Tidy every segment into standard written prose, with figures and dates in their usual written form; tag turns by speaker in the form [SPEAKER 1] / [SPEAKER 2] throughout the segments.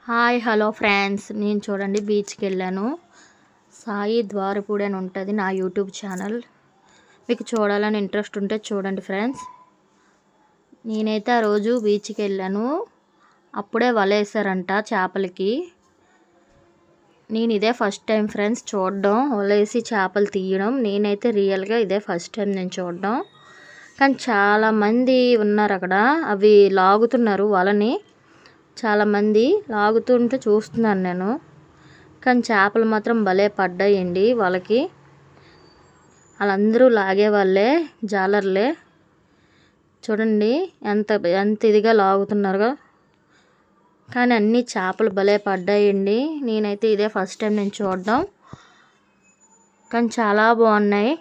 [SPEAKER 1] Hi hello friends, నేను చూడండి బీచ్కి వెళ్ళాను. సాయి ద్వారపూడి అని ఉంటుంది నా యూట్యూబ్ ఛానల్. మీకు చూడాలని ఇంట్రెస్ట్ ఉంటే చూడండి ఫ్రెండ్స్. నేనైతే ఆ రోజు బీచ్కి వెళ్ళాను. అప్పుడే వలేసారంట చేపలకి. నేను ఇదే ఫస్ట్ టైం ఫ్రెండ్స్ చూడడం, వలేసి చేపలు తీయడం. నేనైతే రియల్గా ఇదే ఫస్ట్ టైం నేను చూడడం. కానీ చాలామంది ఉన్నారు అక్కడ, అవి లాగుతున్నారు వలని. చాలామంది లాగుతుంటే చూస్తున్నాను నేను. కానీ చేపలు మాత్రం భలే పడ్డాయండి వాళ్ళకి. వాళ్ళందరూ లాగే వాళ్ళే, జాలర్లే. చూడండి ఎంత ఎంత ఇదిగా లాగుతున్నారో. కానీ అన్ని చేపలు భలే పడ్డాయండి. నేనైతే ఇదే ఫస్ట్ టైం నేను చూడడం. కానీ చాలా బాగున్నాయి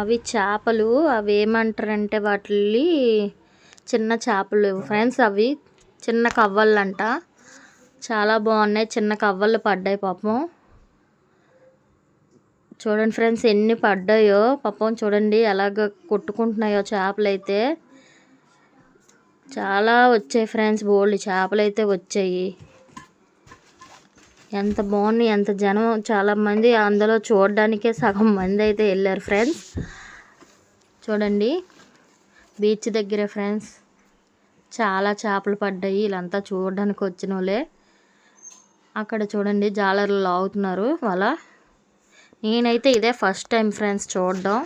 [SPEAKER 1] అవి చేపలు. అవి ఏమంటారంటే వాటిని చిన్న చేపలు ఫ్రెండ్స్. అవి చిన్న కవ్వళ్ళు అంట. చాలా బాగున్నాయి. చిన్న కవ్వళ్ళు పడ్డాయి పాపం. చూడండి ఫ్రెండ్స్ ఎన్ని పడ్డాయో పాపం. చూడండి ఎలాగ కొట్టుకుంటున్నాయో చేపలు అయితే. చాలా వచ్చాయి ఫ్రెండ్స్, బోల్డ్ చేపలు అయితే వచ్చాయి. ఎంత బాగున్నాయి, ఎంత జనం. చాలామంది అందులో చూడడానికే సగం మంది అయితే వెళ్ళారు ఫ్రెండ్స్. చూడండి బీచ్ దగ్గర ఫ్రెండ్స్ చాలా చేపలు పడ్డాయి. వీళ్ళంతా చూడడానికి వచ్చిన వాళ్ళే. అక్కడ చూడండి జాలర్లు లాగుతున్నారు వాళ్ళ. నేనైతే ఇదే ఫస్ట్ టైం ఫ్రెండ్స్ చూడడం.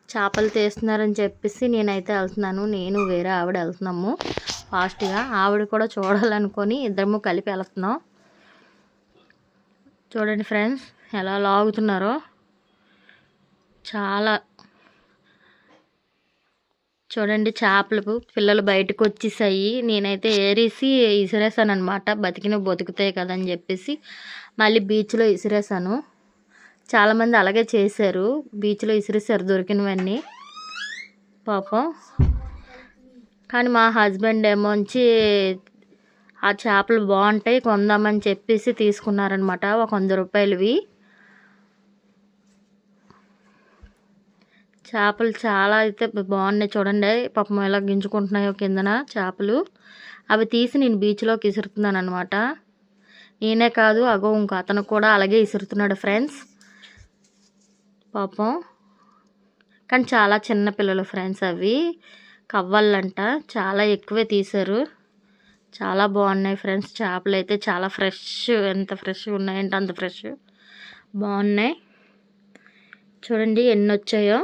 [SPEAKER 1] చేపలు తీస్తున్నారని చెప్పేసి నేనైతే వెళ్తున్నాను. నేను వేరే ఆవిడ వెళ్తున్నాము ఫాస్ట్గా. ఆవిడ కూడా చూడాలనుకొని ఇద్దరము కలిపి వెళ్తున్నాం. చూడండి ఫ్రెండ్స్ ఎలా లాగుతున్నారో. చాలా చూడండి చేపలు పిల్లలు బయటకు వచ్చేసాయి. నేనైతే ఏరేసి ఇసిరేసాను అనమాట. బతికినవి బతుకుతాయి కదని చెప్పేసి మళ్ళీ బీచ్లో ఇసిరేసాను. చాలామంది అలాగే చేశారు, బీచ్లో ఇసిరేసారు దొరికినవన్నీ పాపం. కానీ మా హస్బెండ్ ఏమోంచి ఆ చేపలు బాగుంటాయి కొందామని చెప్పేసి తీసుకున్నారనమాట ఒక 100 రూపాయలవి. చేపలు చాలా అయితే బాగున్నాయి. చూడండి పాపం ఎలా గింజుకుంటున్నాయో కిందన చేపలు. అవి తీసి నేను బీచ్లోకి ఇసురుతున్నాను అనమాట. నేనే కాదు, అగో ఇంకో అతను కూడా అలాగే ఇసురుతున్నాడు ఫ్రెండ్స్ పాపం. కానీ చాలా చిన్న పిల్లలు ఫ్రెండ్స్. అవి కవ్వాలంట. చాలా ఎక్కువే తీశారు. చాలా బాగున్నాయి ఫ్రెండ్స్. చేపలు అయితే చాలా ఫ్రెష్, ఎంత ఫ్రెష్గా ఉన్నాయంటే అంత ఫ్రెష్ బాగున్నాయి. చూడండి ఎన్ని వచ్చాయో.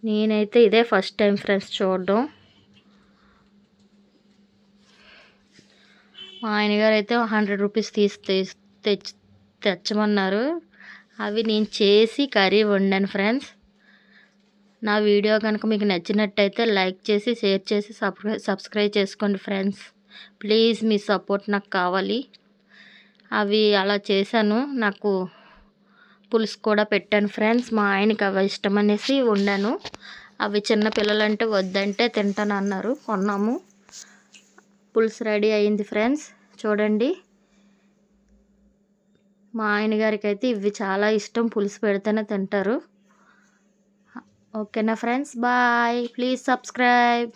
[SPEAKER 1] నేనైతే ఇదే ఫస్ట్ టైం ఫ్రెండ్స్ చూడడం. మా ఆయనగారు అయితే 100 రూపీస్ తెచ్చమన్నారు. అవి నేను చేసి కర్రీ వండాను ఫ్రెండ్స్. నా వీడియో కనుక మీకు నచ్చినట్టయితే లైక్ చేసి, షేర్ చేసి, సబ్స్క్రైబ్ చేసుకోండి ఫ్రెండ్స్. ప్లీజ్ మీ సపోర్ట్ నాకు కావాలి. అవి అలా చేశాను. నాకు పులుసు కూడా పెట్టాను ఫ్రెండ్స్. మా ఆయనకి అవి ఇష్టం అనేసి వండాను. అవి చిన్న పిల్లలంటే వద్దంటే తింటానన్నారు, కొన్నాము. పులుసు రెడీ అయింది ఫ్రెండ్స్. చూడండి మా ఆయన గారికి అయితే ఇవి చాలా ఇష్టం. పులుసు పెడితేనే తింటారు. ఓకేనా ఫ్రెండ్స్, బాయ్. Please subscribe.